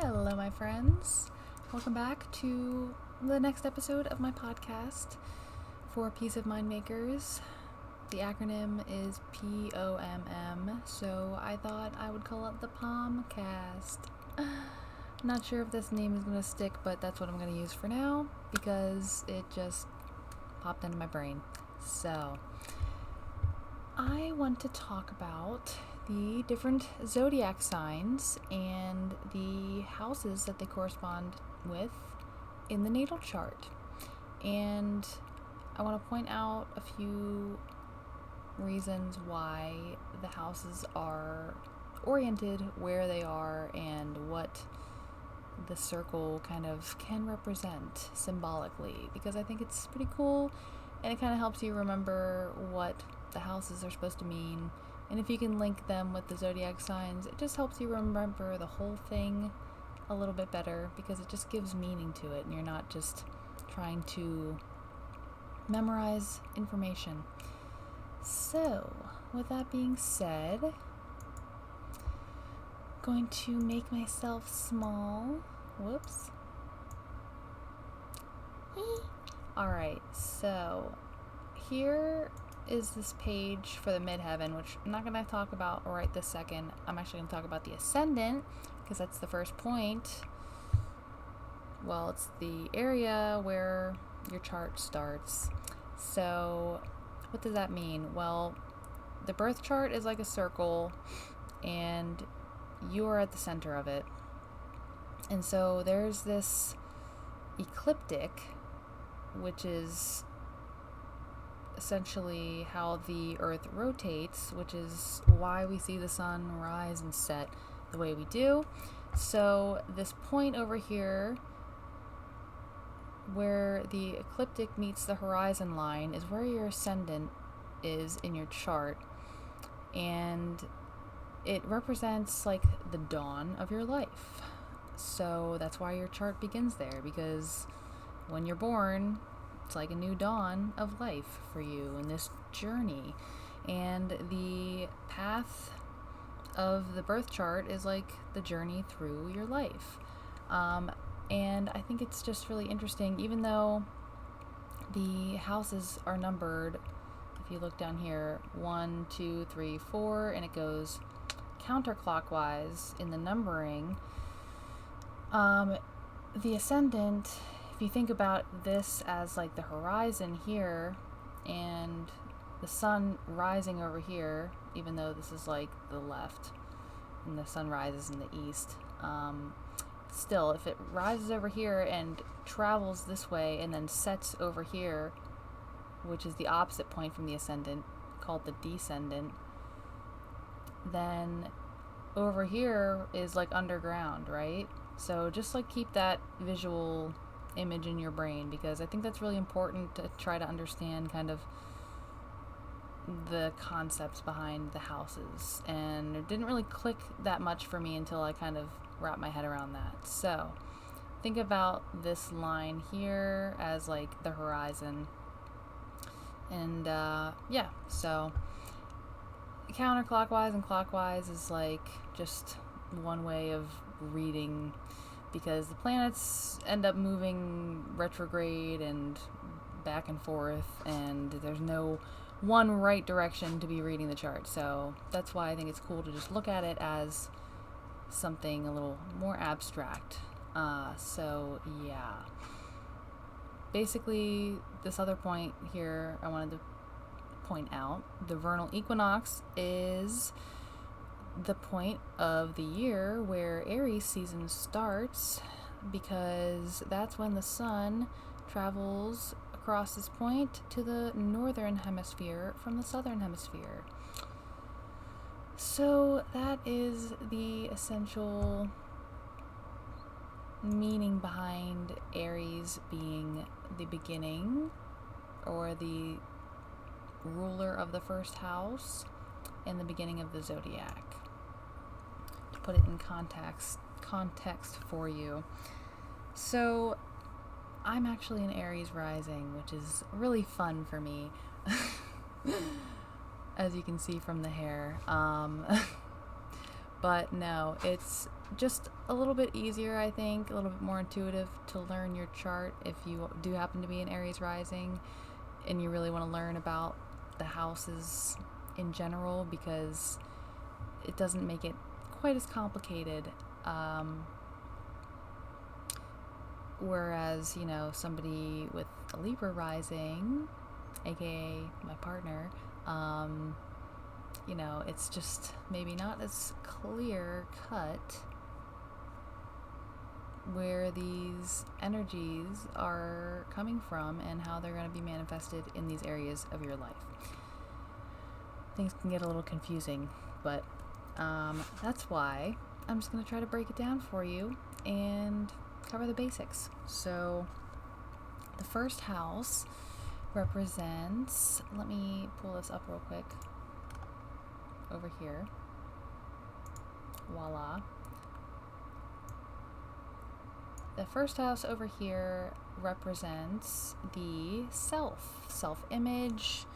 Hello, my friends. Welcome back to the next episode of my podcast for Peace of Mind Makers. The acronym is POMM, so I thought I would call it the POMMcast. Not sure if this name is going to stick, but that's what I'm going to use for now because it just popped into my brain. So, I want to talk about the different zodiac signs and the houses that they correspond with in the natal chart. And I want to point out a few reasons why the houses are oriented where they are and what the circle kind of can represent symbolically, because I think it's pretty cool and it kind of helps you remember what the houses are supposed to mean. And if you can link them with the zodiac signs, it just helps you remember the whole thing a little bit better because it just gives meaning to it and you're not just trying to memorize information. So, with that being said, I'm going to make myself small. Whoops. Alright, so here is this page for the midheaven, which I'm not going to talk about right this second. I'm actually going to talk about the ascendant because that's the first point. Well, it's the area where your chart starts. So, what does that mean? Well, the birth chart is like a circle and you are at the center of it. And so there's this ecliptic, which is essentially how the earth rotates, which is why we see the sun rise and set the way we do. So this point over here where the ecliptic meets the horizon line is where your ascendant is in your chart, and it represents like the dawn of your life. So that's why your chart begins there, because when you're born, it's like a new dawn of life for you in this journey. And the path of the birth chart is like the journey through your life. And I think it's just really interesting, even though the houses are numbered. If you look down here, 1, 2, 3, 4, and it goes counterclockwise in the numbering. The ascendant, if you think about this as like the horizon here and the sun rising over here, even though this is like the left and the sun rises in the east, still, if it rises over here and travels this way and then sets over here, which is the opposite point from the ascendant, called the descendant, then over here is like underground, right? So just like keep that visual image in your brain, because I think that's really important to try to understand kind of the concepts behind the houses. And it didn't really click that much for me until I kind of wrapped my head around that. So think about this line here as like the horizon. And so counterclockwise and clockwise is like just one way of reading, because the planets end up moving retrograde and back and forth, and there's no one right direction to be reading the chart. So that's why I think it's cool to just look at it as something a little more abstract. So yeah. Basically, this other point here I wanted to point out, the vernal equinox is the point of the year where Aries season starts, because that's when the sun travels across this point to the northern hemisphere from the southern hemisphere. So that is the essential meaning behind Aries being the beginning or the ruler of the first house and the beginning of the zodiac. To put it in context for you. So I'm actually an Aries rising, which is really fun for me. As you can see from the hair. But no, it's just a little bit easier, I think, a little bit more intuitive to learn your chart if you do happen to be an Aries rising and you really want to learn about the houses in general, because it doesn't make it quite as complicated. Whereas, somebody with a Libra rising, aka my partner, it's just maybe not as clear cut where these energies are coming from and how they're going to be manifested in these areas of your life. Things can get a little confusing, but that's why I'm just going to try to break it down for you and cover the basics. So the first house represents, let me pull this up real quick over here. Voila. The first house over here represents the self-image,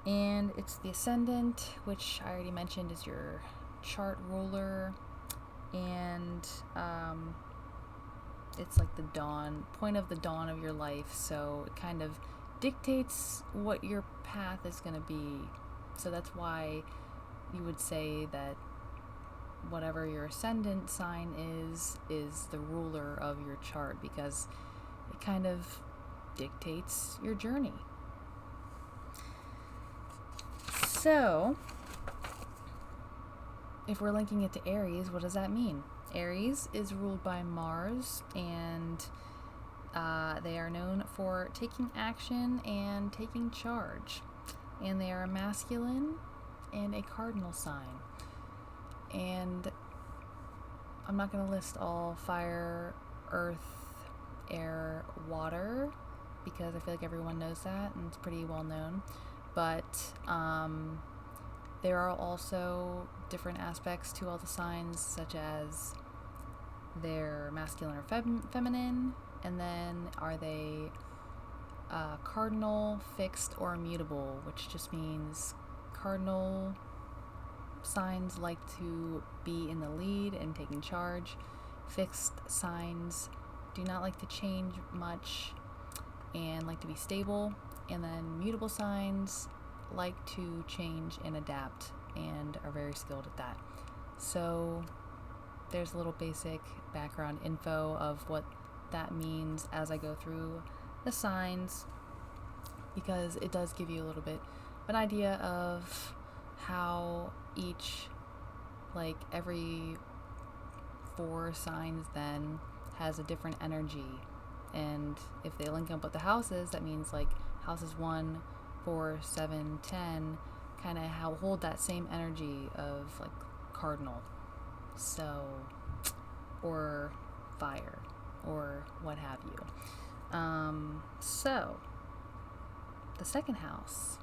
and it's the ascendant, which I already mentioned is your chart ruler, and it's like the point of the dawn of your life, so it kind of dictates what your path is going to be. So that's why you would say that whatever your ascendant sign is the ruler of your chart, because it kind of dictates your journey. So, if we're linking it to Aries, what does that mean? Aries is ruled by Mars, and they are known for taking action and taking charge. And they are a masculine and a cardinal sign. And I'm not going to list all fire, earth, air, water, because I feel like everyone knows that and it's pretty well known. But there are also different aspects to all the signs, such as they're masculine or feminine, and then are they cardinal, fixed, or immutable, which just means cardinal signs like to be in the lead and taking charge. Fixed signs do not like to change much and like to be stable. And then mutable signs like to change and adapt and are very skilled at that. So there's a little basic background info of what that means as I go through the signs, because it does give you a little bit of an idea of how each, like every 4 signs then has a different energy. And if they link up with the houses, that means like houses 1, 4, 7, 10 kind of hold that same energy of like cardinal, so, or fire, or what have you. So the second house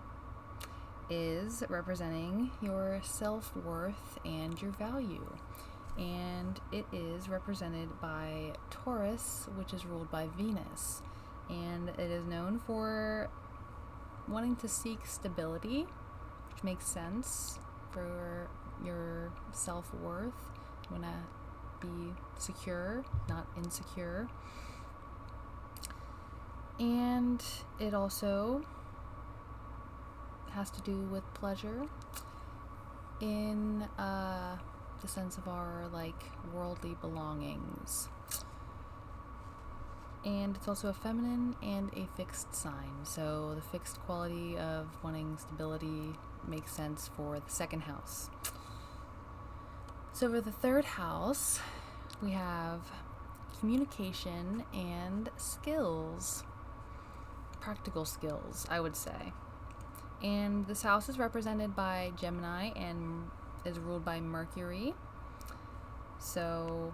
is representing your self-worth and your value, and it is represented by Taurus, which is ruled by Venus, and it is known for wanting to seek stability, which makes sense for your self-worth. You want to be secure, not insecure. And it also has to do with pleasure in the sense of our like worldly belongings. And it's also a feminine and a fixed sign. So the fixed quality of wanting stability makes sense for the second house. So for the third house, we have communication and skills. Practical skills, I would say. And this house is represented by Gemini and is ruled by Mercury. So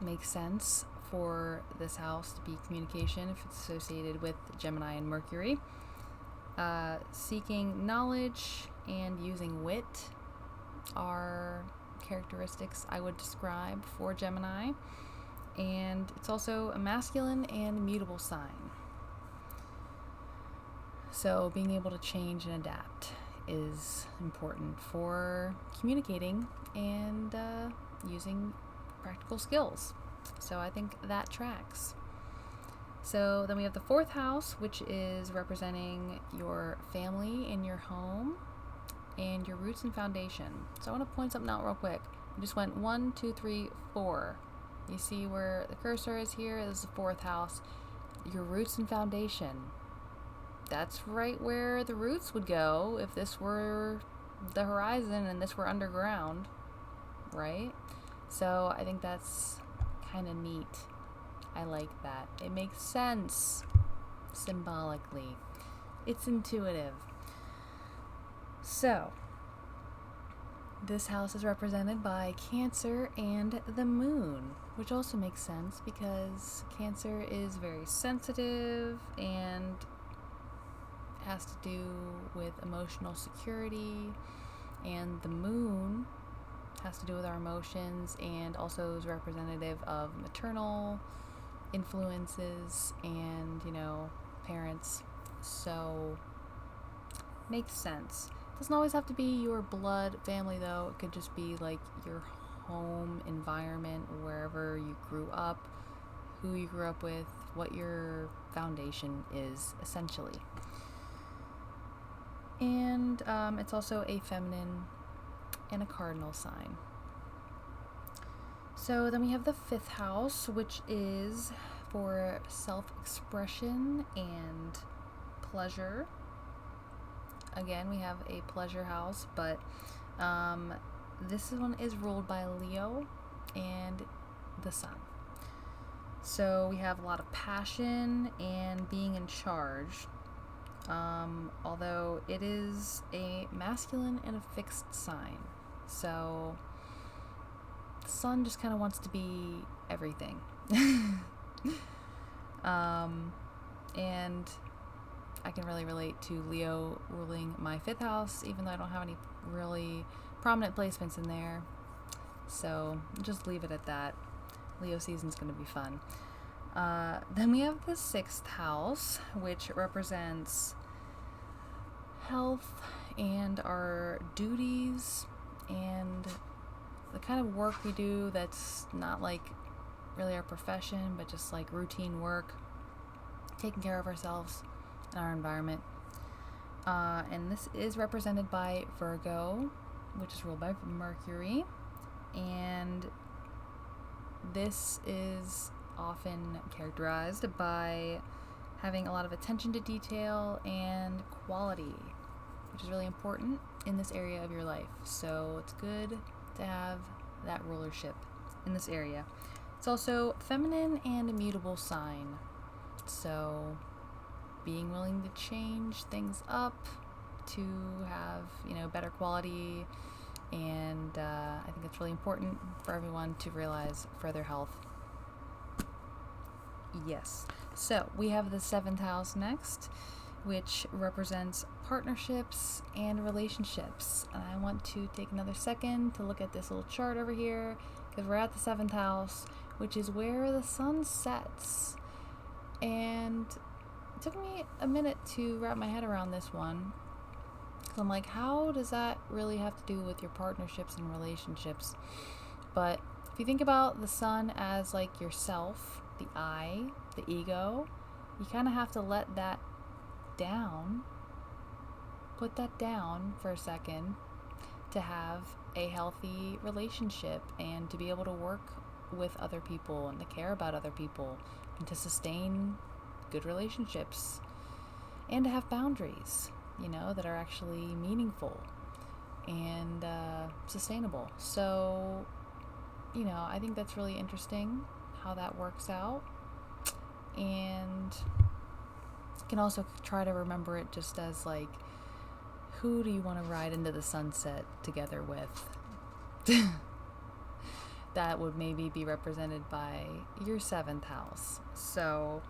makes sense for this house to be communication if it's associated with Gemini and Mercury. Seeking knowledge and using wit are characteristics I would describe for Gemini. And it's also a masculine and mutable sign. So being able to change and adapt is important for communicating and using practical skills. So I think that tracks. So then we have the 4th house, which is representing your family and your home and your roots and foundation. So I want to point something out real quick. I just went 1, 2, 3, 4. You see where the cursor is here? This is the 4th house. Your roots and foundation. That's right where the roots would go if this were the horizon and this were underground, right? So I think that's kind of neat. I like that. It makes sense symbolically. It's intuitive. So, this house is represented by Cancer and the Moon, which also makes sense because Cancer is very sensitive and has to do with emotional security, and the Moon has to do with our emotions and also is representative of maternal influences and, parents. So, makes sense. Doesn't always have to be your blood family, though. It could just be like your home environment, wherever you grew up, who you grew up with, what your foundation is, essentially. And it's also a feminine and a cardinal sign. So then we have the 5th house, which is for self-expression and pleasure. Again, we have a pleasure house, but this one is ruled by Leo and the Sun. So we have a lot of passion and being in charge, although it is a masculine and a fixed sign. So the Sun just kind of wants to be everything. And I can really relate to Leo ruling my 5th house, even though I don't have any really prominent placements in there. So just leave it at that. Leo season's going to be fun. Then we have the 6th house, which represents health and our duties and the kind of work we do that's not like really our profession, but just like routine work, taking care of ourselves and our environment. And this is represented by Virgo, which is ruled by Mercury. And this is often characterized by having a lot of attention to detail and quality, which is really important in this area of your life. So it's good to have that rulership in this area. It's also feminine and immutable sign. So being willing to change things up to have, better quality. And I think it's really important for everyone to realize for their health. Yes. So we have the 7th house next, which represents partnerships and relationships. And I want to take another second to look at this little chart over here, because we're at the 7th house, which is where the sun sets. And it took me a minute to wrap my head around this one. So I'm like, how does that really have to do with your partnerships and relationships? But if you think about the sun as like yourself, the I, the ego, you kind of have to let that down, put that down for a second to have a healthy relationship and to be able to work with other people and to care about other people and to sustain good relationships and to have boundaries, that are actually meaningful and sustainable. So, I think that's really interesting how that works out. And you can also try to remember it just as like, who do you want to ride into the sunset together with? That would maybe be represented by your 7th house. So,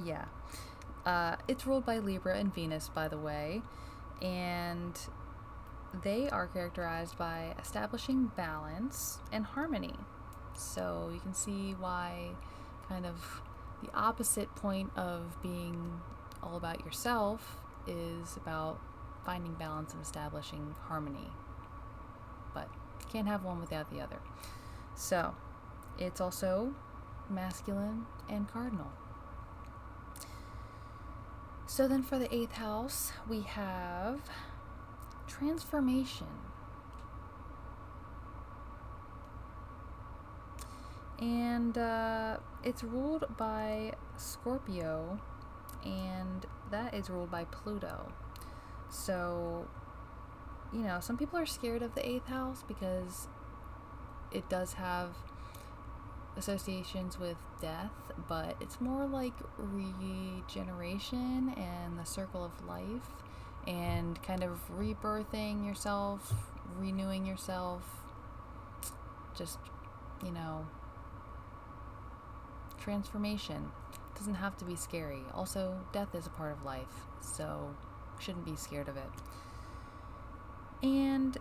yeah. It's ruled by Libra and Venus, by the way, and they are characterized by establishing balance and harmony. So you can see why kind of the opposite point of being all about yourself is about finding balance and establishing harmony. But you can't have one without the other. So, it's also masculine and cardinal. So then for the 8th house, we have transformation. And it's ruled by Scorpio, and that is ruled by Pluto. So, some people are scared of the 8th house because it does have associations with death, but it's more like regeneration and the circle of life and kind of rebirthing yourself, renewing yourself, just, transformation. It doesn't have to be scary. Also, death is a part of life, so shouldn't be scared of it. And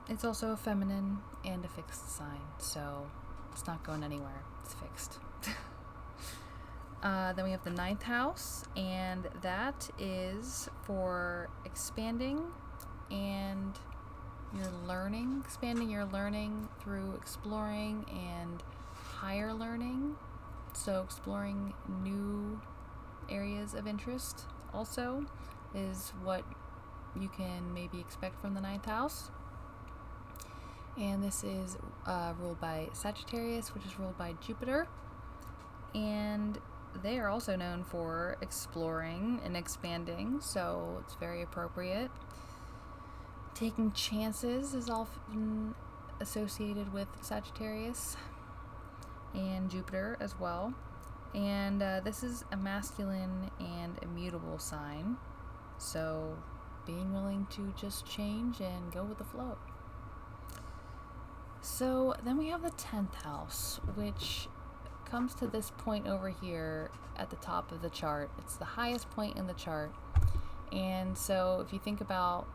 it's also a feminine and a fixed sign, so it's not going anywhere. It's fixed. Then we have the 9th house, and that is for expanding and your learning, expanding your learning through exploring and higher learning. So exploring new areas of interest also is what you can maybe expect from the 9th house. And this is ruled by Sagittarius, which is ruled by Jupiter. And they are also known for exploring and expanding, so it's very appropriate. Taking chances is often associated with Sagittarius and Jupiter as well. And this is a masculine and immutable sign, so being willing to just change and go with the flow. So then we have the 10th house, which comes to this point over here at the top of the chart. It's the highest point in the chart. And so if you think about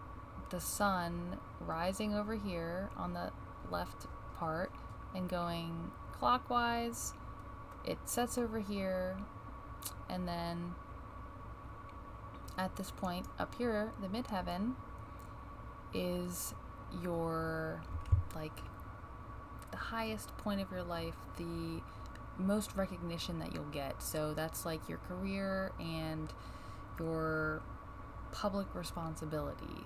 the sun rising over here on the left part and going clockwise, it sets over here, and then at this point up here, the midheaven is your, the highest point of your life, the most recognition that you'll get. So that's like your career and your public responsibility.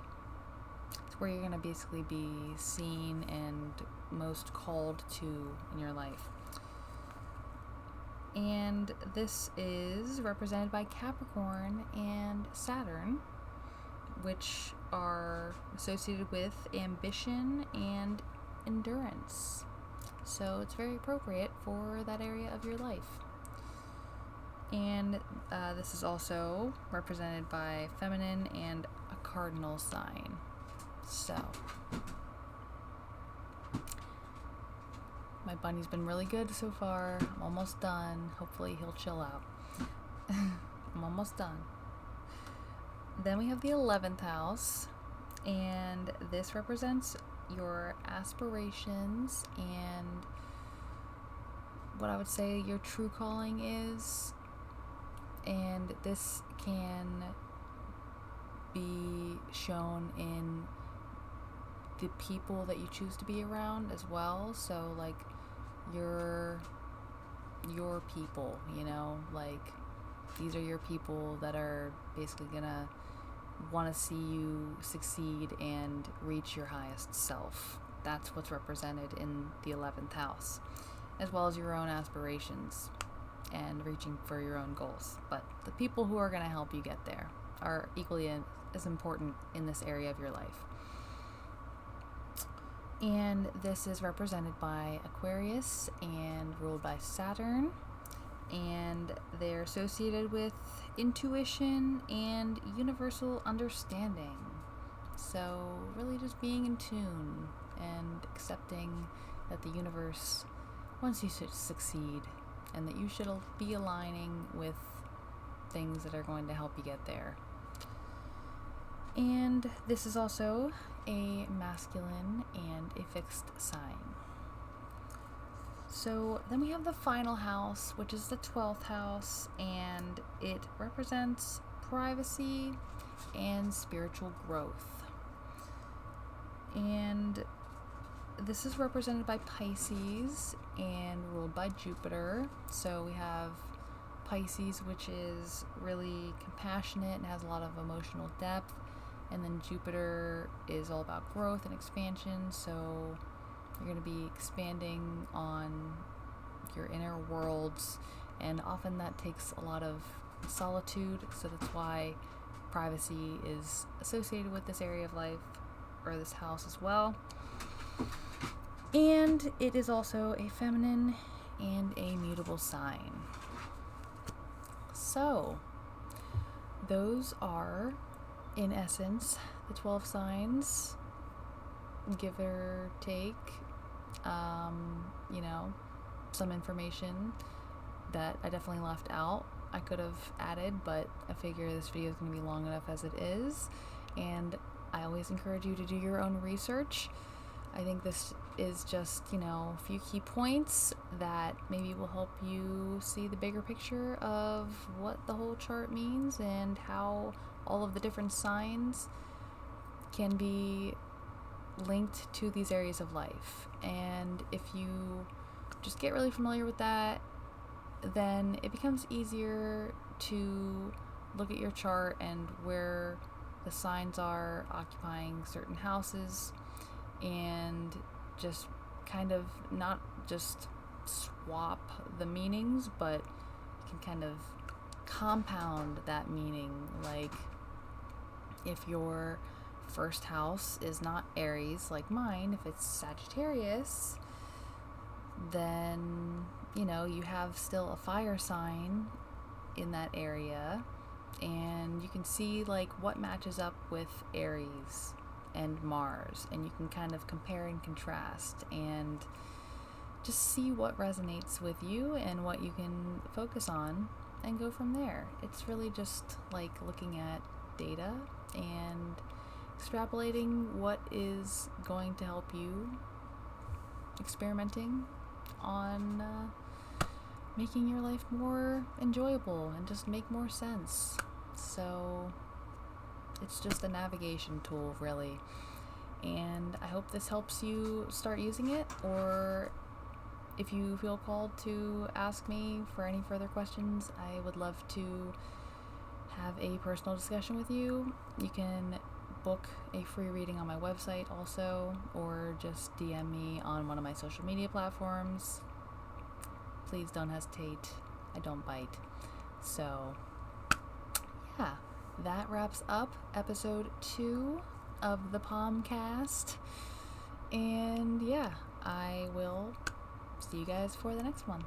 It's where you're going to basically be seen and most called to in your life. And this is represented by Capricorn and Saturn, which are associated with ambition and endurance. So it's very appropriate for that area of your life. And this is also represented by feminine and a cardinal sign. So my bunny's been really good so far. I'm almost done. Hopefully he'll chill out. I'm almost done. Then we have the 11th house, and this represents your aspirations and what I would say your true calling is. And this can be shown in the people that you choose to be around as well. So like your people, these are your people that are basically gonna want to see you succeed and reach your highest self. That's what's represented in the 11th house, as well as your own aspirations and reaching for your own goals. But the people who are going to help you get there are equally as important in this area of your life. And this is represented by Aquarius and ruled by Saturn, and they're associated with intuition and universal understanding. So really just being in tune and accepting that the universe wants you to succeed and that you should be aligning with things that are going to help you get there. And this is also a masculine and a fixed sign. So then we have the final house, which is the 12th house, and it represents privacy and spiritual growth. And this is represented by Pisces and ruled by Jupiter. So we have Pisces, which is really compassionate and has a lot of emotional depth. And then Jupiter is all about growth and expansion. So you're going to be expanding on your inner worlds. And often that takes a lot of solitude. So that's why privacy is associated with this area of life, or this house as well. And it is also a feminine and a mutable sign. So, those are, in essence, the 12 signs, give or take, some information that I definitely left out. I could have added, but I figure this video is going to be long enough as it is. And I always encourage you to do your own research. I think this is just, a few key points that maybe will help you see the bigger picture of what the whole chart means and how all of the different signs can be linked to these areas of life. And if you just get really familiar with that, then it becomes easier to look at your chart and where the signs are occupying certain houses, and just kind of not just swap the meanings, but you can kind of compound that meaning. Like, if your first house is not Aries like mine, if it's Sagittarius, then you have still a fire sign in that area, and you can see like what matches up with Aries and Mars, and you can kind of compare and contrast and just see what resonates with you and what you can focus on and go from there. It's really just like looking at data and extrapolating what is going to help you, experimenting on making your life more enjoyable and just make more sense. So it's just a navigation tool, really. And I hope this helps you start using it, or if you feel called to ask me for any further questions, I would love to have a personal discussion with you. You can book a free reading on my website also, or just DM me on one of my social media platforms. Please don't hesitate. I don't bite. So, yeah, that wraps up episode 2 of the POMMcast. And yeah, I will see you guys for the next one.